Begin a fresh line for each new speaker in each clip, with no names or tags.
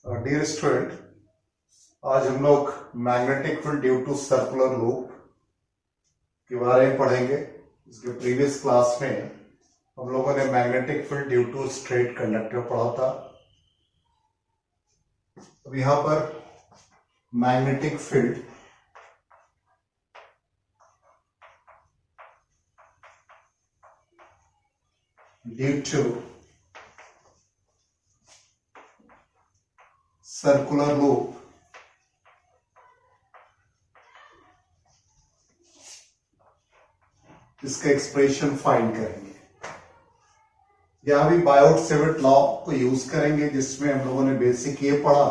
Dear student, आज हम लोग magnetic field due to circular loop के बारे में पढ़ेंगे। इसके प्रीवियस क्लास में हम लोगों ने magnetic field due to straight conductor पढ़ा था। अब यहां पर magnetic field due to circular loop इसका एक्सप्रेशन फाइंड करेंगे। यहां भी बायोट-सेवर्ट लॉ को यूज करेंगे, जिसमें हम लोगों ने बेसिक ये पढ़ा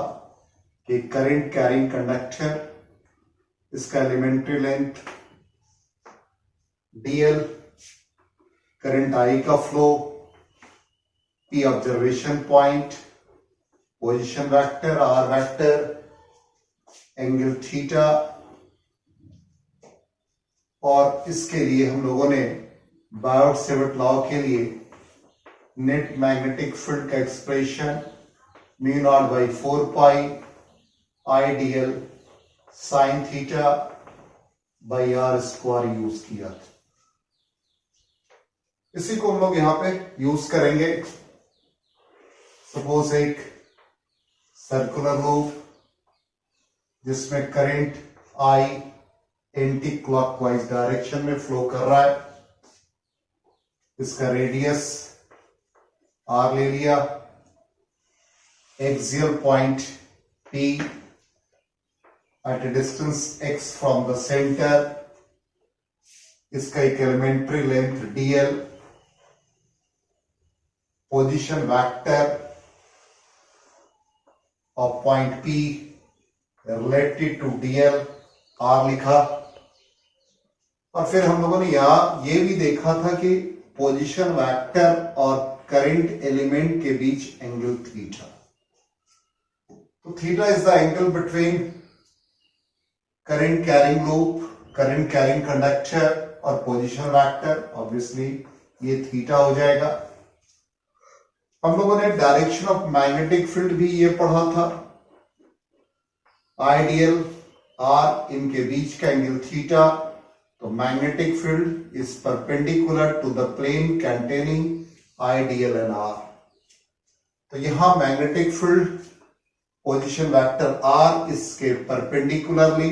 कि करंट कैरिंग कंडक्टर, इसका elementary length dl, current I का flow, P observation point, position vector R vector, angle theta, और इसके लिए हम लोगों ने बायोट-सेवर्ट लॉ के लिए नेट मैग्नेटिक फील्ड का expression mu nought by 4 pi I dl sine theta by R square use किया था। इसी को हम लोग यहां पे यूज करेंगे। सपोज एक सर्कुलर लूप जिसमें current I anti clockwise direction में फ्लो कर रहा है, इसका रेडियस R ले लिया, axial point P at a distance x from the centre, इसका एक elementary length dl, position vector of point P related to dl R लिखा। और फिर हम लोगों ने यहां ये भी देखा था कि पोजीशन वेक्टर और करंट एलिमेंट के बीच एंगल थीटा, तो theta is the angle between current carrying loop, current carrying conductor और पोजीशन वेक्टर। ऑब्वियसली ये थीटा हो जाएगा। हम लोगों ने डायरेक्शन ऑफ मैग्नेटिक फील्ड भी ये पढ़ा था, आइडियल R इनके बीच का एंगल थीटा। तो magnetic field is perpendicular to the plane containing IDL and R। तो यहां magnetic field position vector R इसके परपेंडिकुलरली,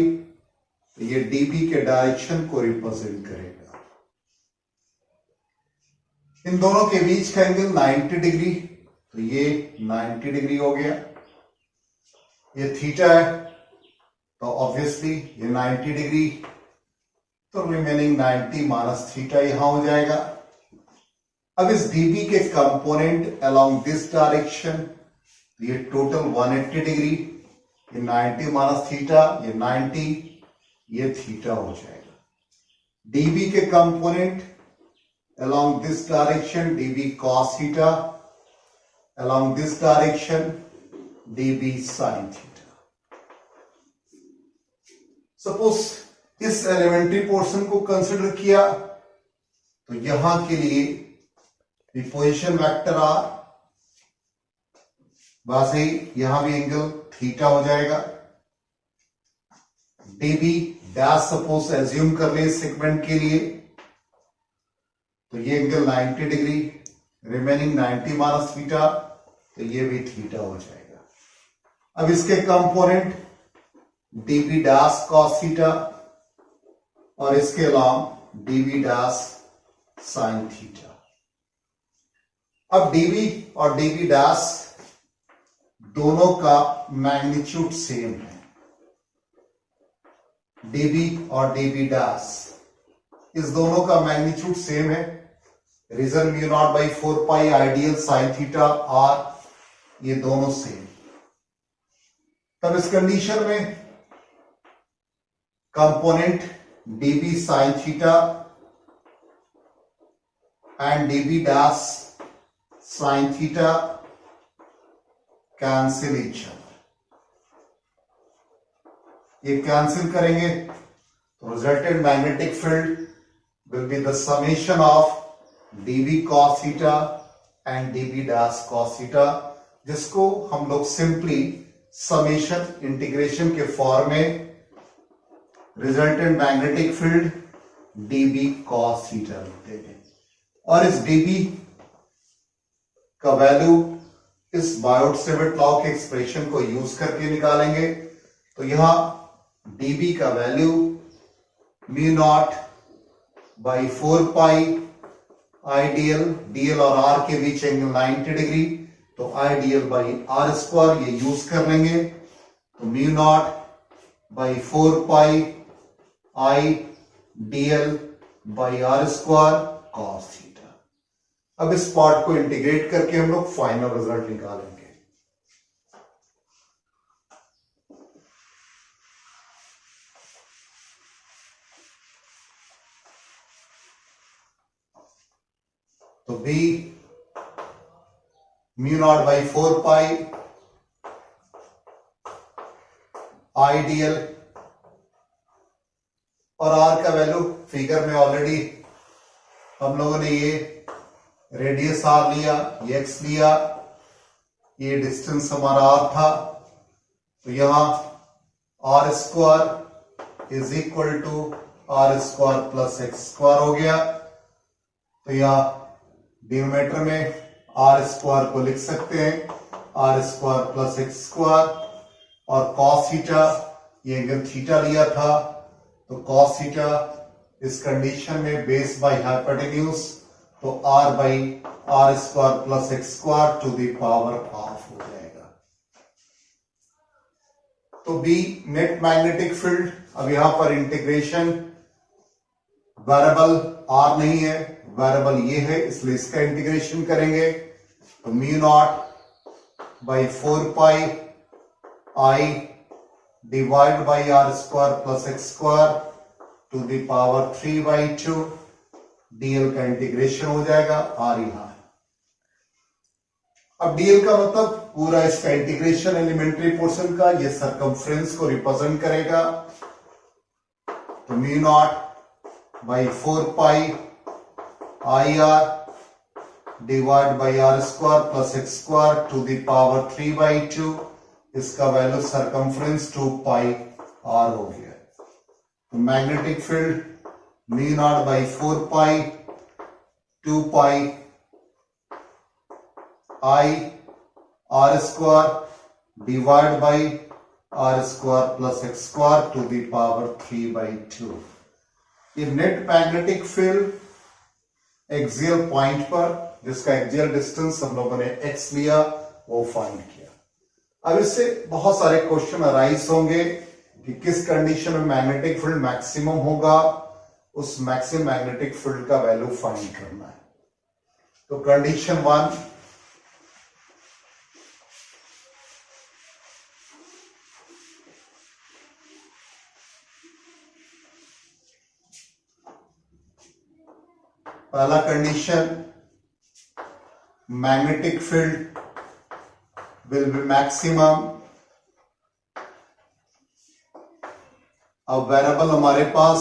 तो ये dB के डायरेक्शन को रिप्रेजेंट करेगा। इन दोनों के बीच का एंगल 90 डिग्री, तो ये 90 डिग्री हो गया। ये थीटा है, तो ऑब्वियसली ये 90 डिग्री, तो रिमेनिंग 90 माइनस थीटा यहां हो जाएगा। अब इस dB के कंपोनेंट अलोंग दिस डायरेक्शन, ये टोटल 180 डिग्री, ये 90 माइनस थीटा, ये 90, ये थीटा हो जाएगा। dB के component along this direction dB cos theta, along this direction dB sin theta. Suppose इस एलिमेंट्री पोर्शन को कंसिडर किया, तो यहां के लिए पोजीशन वेक्टर R, वैसे ही यहां भी एंगल थीटा हो जाएगा। dB डैश सपोज एज्यूम कर ले सेगमेंट के लिए, तो ये angle 90 degree, remaining 90 minus theta, तो ये भी थीटा हो जाएगा। अब इसके component dB dash cos theta और इसके अलावा dB डैश sin थीटा। अब dB और dB डैश दोनों का मैग्नीट्यूड सेम है। dB और dB डैश इस दोनों का मैग्नीट्यूड सेम है। Reason mu nought by 4 pi IDL sine theta R, ये दोनों सेम। तब इस कंडीशन में component dB sin theta and dB dash sin theta cancel each other. ये कैंसिल करेंगे तो resultant magnetic field will be the summation of dB cos theta and dB dash cos theta, जिसको हम लोग simply summation integration के form में resultant magnetic field dB cos theta लिखते हैं और इस dB का वैल्यू इस बायोट-सेवर्ट लॉ के एक्सप्रेशन को यूज करके निकालेंगे। तो यहां dB का value mu nought by 4 pi IDL, DL और आर के बीच एंगल 90 डिग्री, तो आईडीएल बाई आर स्क्वायर ये यूज कर लेंगे। तो mu nought by 4 pi I DL by R square cos theta. अब इस पार्ट को इंटीग्रेट करके हम लोग फाइनल रिजल्ट निकालेंगे। तो B mu nought by 4 pi IDL और आर का वैल्यू फिगर में ऑलरेडी हम लोगों ने ये रेडियस आर लिया, ये एक्स लिया, ये डिस्टेंस हमारा आर था। तो यहां R square is equal to R square plus X square हो गया। तो यहां डिनोमिनेटर में आर स्क्वायर को लिख सकते हैं R square plus X square और कॉस थीटा, ये एंगल थीटा लिया था। तो कॉस थीटा इस कंडीशन में बेस बाई हाइपोटेन्यूज, तो R by R square plus X square to the power half हो जाएगा। तो बी नेट मैग्नेटिक फील्ड, अब यहां पर इंटीग्रेशन वेरिएबल आर नहीं है, वेरिएबल ये है, इसलिए इसका इंटीग्रेशन करेंगे। तो mu nought by 4 pi I divide by R square plus X square to the power 3/2, DL का इंटीग्रेशन हो जाएगा, आर यहां है। अब डीएल का मतलब पूरा इसका इंटीग्रेशन एलिमेंट्री पोर्शन का, ये सरकमफ्रेंस को रिप्रेजेंट करेगा। तो mu nought by 4 pi I R divide by R square plus X square to the power 3/2, इसका वैल्यू सरकमफ्रेंस 2 पाई आर हो गया। तो magnetic field mu nought by 4 pi 2 pi I R square divide by R square plus X square to the power 3/2। ये net magnetic field axial point पर, जिसका axial distance हम लोगों ने x लिया, वो फाइंड किया। अब इससे बहुत सारे क्वेश्चन अराइज होंगे कि किस कंडीशन में मैग्नेटिक फील्ड मैक्सिमम होगा, उस मैक्सिमम मैग्नेटिक फील्ड का वैल्यू फाइंड करना है। तो कंडीशन 1, पहला condition, magnetic field will be maximum। अब वेरिएबल हमारे पास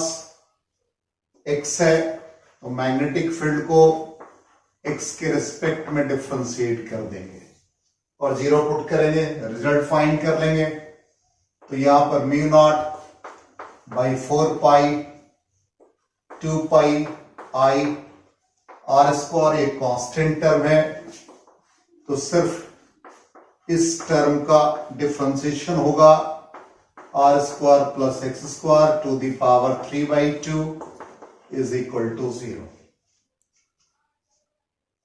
x है, तो मैग्नेटिक फील्ड को x के रिस्पेक्ट में डिफरेंशिएट कर देंगे और 0 पुट करेंगे, रिजल्ट फाइंड कर लेंगे। तो यहां पर mu nought by 4 pi 2 pi I R square एक कांस्टेंट टर्म है, तो सिर्फ इस टर्म का डिफरेंशिएशन होगा R square plus X square to the power 3/2 is equal to 0।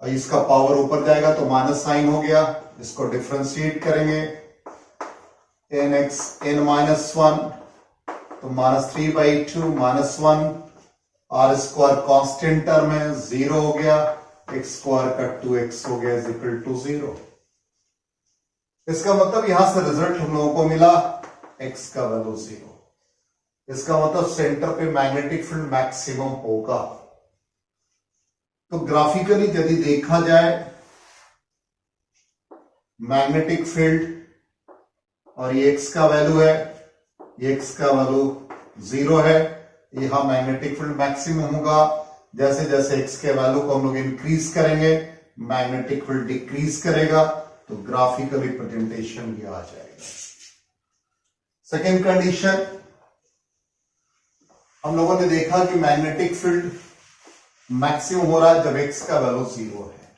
इसका पावर ऊपर जाएगा तो माइनस साइन हो गया, इसको डिफरेंशिएट करेंगे एन एक्स एन माइनस 1, तो minus 3/2 minus 1, R square constant term है, 0 हो गया, एक्स स्क्वायर का 2x हो गया इज इक्वल टू 0। इसका मतलब यहां से रिजल्ट हम लोगों को मिला x का वैल्यू 0। इसका मतलब सेंटर पे मैग्नेटिक फील्ड मैक्सिमम होगा। तो ग्राफिकली यदि देखा जाए मैग्नेटिक फील्ड और ये x का वैल्यू है, ये x का वैल्यू 0 है, यहां मैग्नेटिक फील्ड मैक्सिमम होगा। जैसे जैसे x के वैल्यू को हम लोग इंक्रीज करेंगे, मैग्नेटिक फील्ड डिक्रीज करेगा, तो ग्राफिकल रिप्रेजेंटेशन ये आ जाएगा। सेकेंड कंडीशन, हम लोगों ने देखा कि मैग्नेटिक फील्ड मैक्सिमम हो रहा है जब x का वैल्यू 0 है।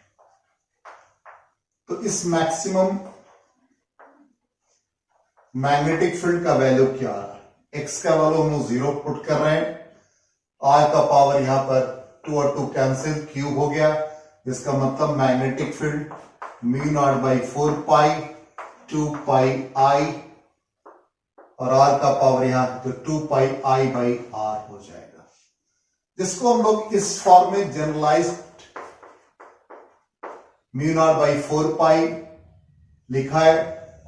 तो इस मैक्सिमम मैग्नेटिक फील्ड का वैल्यू क्या आ रहा है? x का वैल्यू हम 0 पुट कर रहे हैं, r का पावर यहां पर 2 और 2 कैंसिल, क्यूब हो गया, जिसका मतलब magnetic field mu nought by 4 pi 2 pi आई, और r का पावर यहां तो 2 पाई आई बाई r हो जाएगा, जिसको हम लोग इस फॉर्म में जनरलाइज्ड म्यू नॉट बाई 4 पाई लिखा है,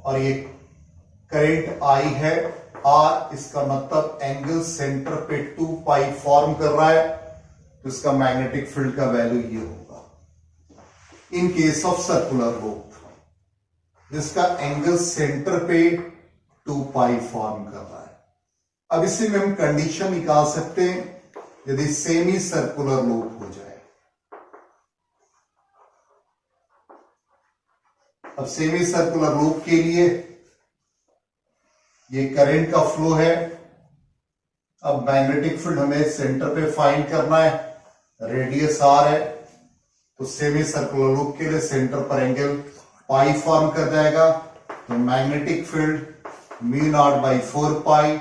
और ये करंट I है, R इसका मतलब एंगल सेंटर पे 2 पाई फॉर्म कर रहा है, तो इसका मैग्नेटिक फील्ड का वैल्यू ये होगा in case of circular loop, जिसका एंगल सेंटर पे 2 पाई फॉर्म कर रहा है। अब इसी में हम कंडीशन निकाल सकते हैं यदि सेमी सर्कुलर लूप हो जाए। अब सेमी सर्कुलर लूप के लिए ये करंट का फ्लो है, अब मैग्नेटिक फील्ड हमें सेंटर पे फाइंड करना है, रेडियस r है, तो सेमी सर्कुलर लूप के लिए सेंटर पर एंगल पाई फॉर्म कर जाएगा, तो magnetic field mu nought by 4 pi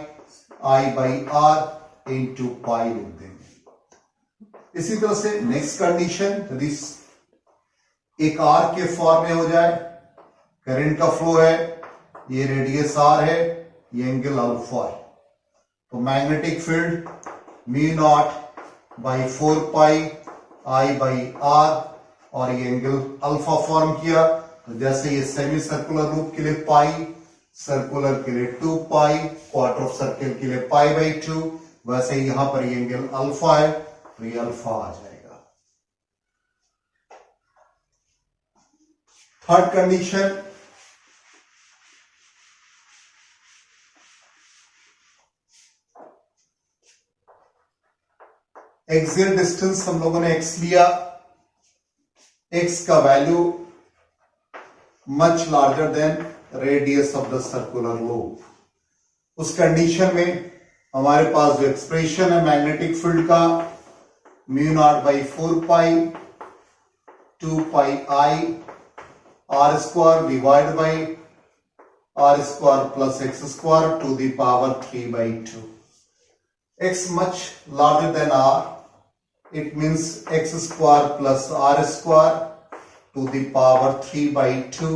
I by R into pi लिख देंगे। इसी तरह से नेक्स्ट कंडीशन, यदि एक r के फॉर्म में हो जाए, करंट का फ्लो है, ये रेडियस r है, ये एंगल अल्फा है, तो magnetic field mu nought by 4 pi I by R, और ये एंगल अल्फा फॉर्म किया, तो जैसे ये सेमी सर्कुलर लूप के लिए पाई, सर्कुलर के लिए 2 पाई, क्वार्टर ऑफ सर्कल के लिए पाई बाई 2, वैसे यहां पर ये एंगल अल्फा है, तो ये अल्फा आ जाएगा। थर्ड कंडीशन, एक्सियल डिस्टेंस हम लोगों ने x लिया, x का value much larger than radius of the circular loop. उस कंडीशन में हमारे पास जो एक्सप्रेशन है मैग्नेटिक फील्ड का, mu nought by 4 pi 2 pi I R square divide by R square plus X square to the power 3 by 2। x much larger than r, it means x square plus r square to the power 3 by 2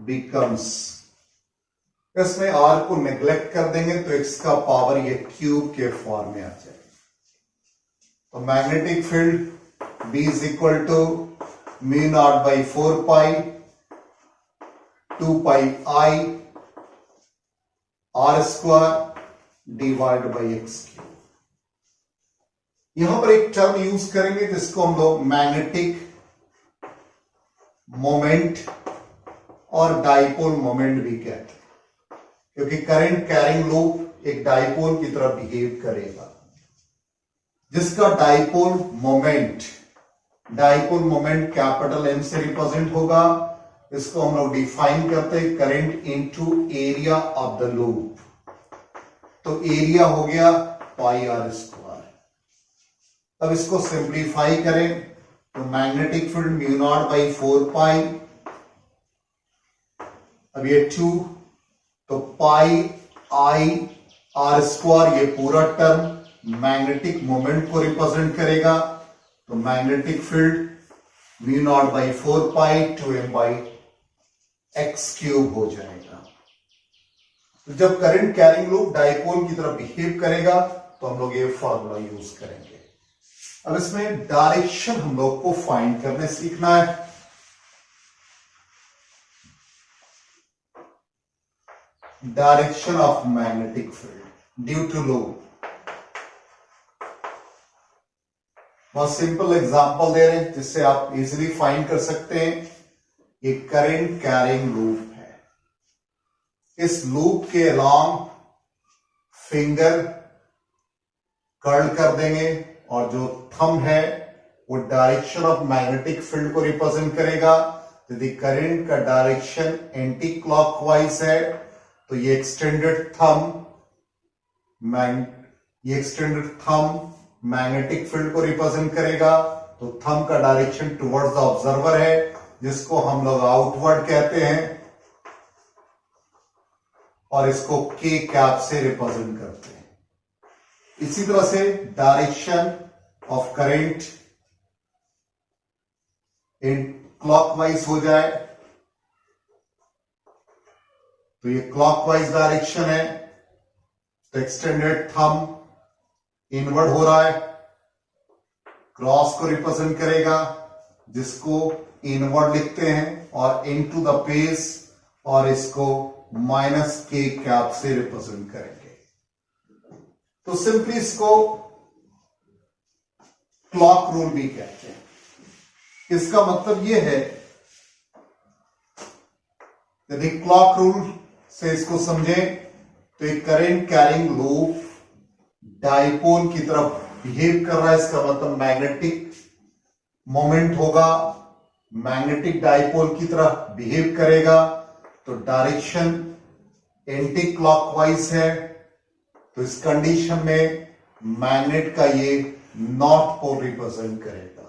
becomes, इसमें r को neglect कर देंगे तो x का power ये cube के form में आ जाएगा। तो magnetic field B is equal to mu nought by 4 pi 2 pi i r square divide by x cube. यहां पर एक टर्म यूज करेंगे जिसको हम लोग मैग्नेटिक मोमेंट और डाइपोल मोमेंट भी कहते हैं, क्योंकि करंट कैरिंग लूप एक डाइपोल की तरह बिहेव करेगा, जिसका डाइपोल मोमेंट कैपिटल M से रिप्रेजेंट होगा। इसको हम लोग डिफाइन करते हैं current into area of the loop, तो एरिया हो गया पाई आर स्क्वायर। अब इसको सिंप्लीफाई करें तो magnetic field mu nought by 4 पाई, अब ये 2, तो पाई आई आर स्क्वायर, ये पूरा टर्म मैग्नेटिक मोमेंट को रिप्रेजेंट करेगा, तो magnetic field mu nought by 4 pi 2m by x cube हो जाएगा। तो जब करंट कैरिंग लूप डाइपोल की तरह बिहेव करेगा तो हम लोग ये फॉर्मूला यूज करेंगे। अब इसमें डायरेक्शन हम लोग को फाइंड करने सीखना है। Direction of magnetic field due to loop. बहुत सिंपल एग्जांपल दे रहे हैं जिससे आप इजीली फाइंड कर सकते हैं। एक करंट कैरिंग लूप है, इस लूप के अलोंग फिंगर कर्ल कर देंगे और जो थंब है वो डायरेक्शन ऑफ मैग्नेटिक फील्ड को रिप्रेजेंट करेगा। यदि करंट का डायरेक्शन एंटी क्लॉकवाइज है तो ये एक्सटेंडेड थंब मैग्नेटिक फील्ड को रिप्रेजेंट करेगा। तो थंब का डायरेक्शन टुवर्ड्स द ऑब्जर्वर है, जिसको हम लोग आउटवर्ड कहते हैं, और इसको के कैप से रिप्रेजेंट करते हैं। इसी तरह से direction of current in clockwise हो जाए तो ये क्लॉकवाइज डायरेक्शन है, तो एक्सटेंडेड थंब इनवर्ड हो रहा है, क्रॉस को रिप्रेजेंट करेगा, जिसको इनवर्ड लिखते हैं, और इनटू द पेस, और इसको माइनस के कैप से रिप्रेजेंट करेंगे। तो सिंपली इसको क्लॉक रूल भी कहते हैं। इसका मतलब यह है, यदि क्लॉक रूल से इसको समझें तो एक करंट कैरिंग लूप डाइपोल की तरफ बिहेव कर रहा है। इसका मतलब मैग्नेटिक मोमेंट होगा, मैग्नेटिक डाइपोल की तरफ बिहेव करेगा, तो डायरेक्शन एंटी क्लॉकवाइज है। तो इस कंडीशन में मैग्नेट का ये नॉर्थ पोल रिप्रेजेंट करेगा।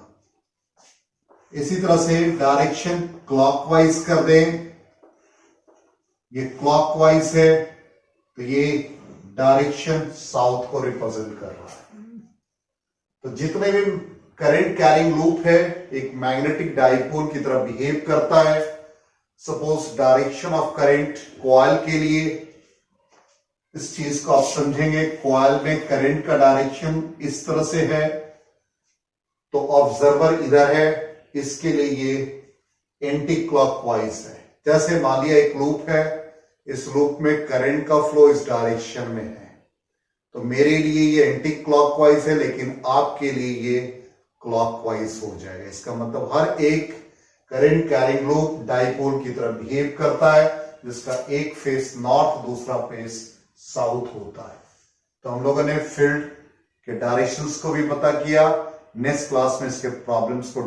इसी तरह से डायरेक्शन क्लॉकवाइज कर दें, ये क्लॉकवाइज है, तो ये डायरेक्शन साउथ को रिप्रेजेंट कर रहा है। तो जितने भी करंट कैरिंग लूप है एक मैग्नेटिक डाइपोल की तरह बिहेव करता है। Suppose direction of current coil के लिए इस चीज को आप समझेंगे, कॉइल में करंट का डायरेक्शन इस तरह से है, तो ऑब्जर्वर इधर है, इसके लिए ये एंटी क्लॉकवाइज है। जैसे मान लिया एक लूप है, इस लूप में करंट का फ्लो इस डायरेक्शन में है, तो मेरे लिए ये एंटी क्लॉकवाइज है, लेकिन आपके लिए ये क्लॉकवाइज हो जाएगा। इसका मतलब हर एक करंट कैरिंग लूप डाइपोल की तरह बिहेव करता है, जिसका एक फेस नॉर्थ, दूसरा फेस साउथ होता है। तो हम लोगों ने फील्ड के डायरेक्शंस को भी पता किया। नेक्स्ट क्लास में इसके प्रॉब्लम्स को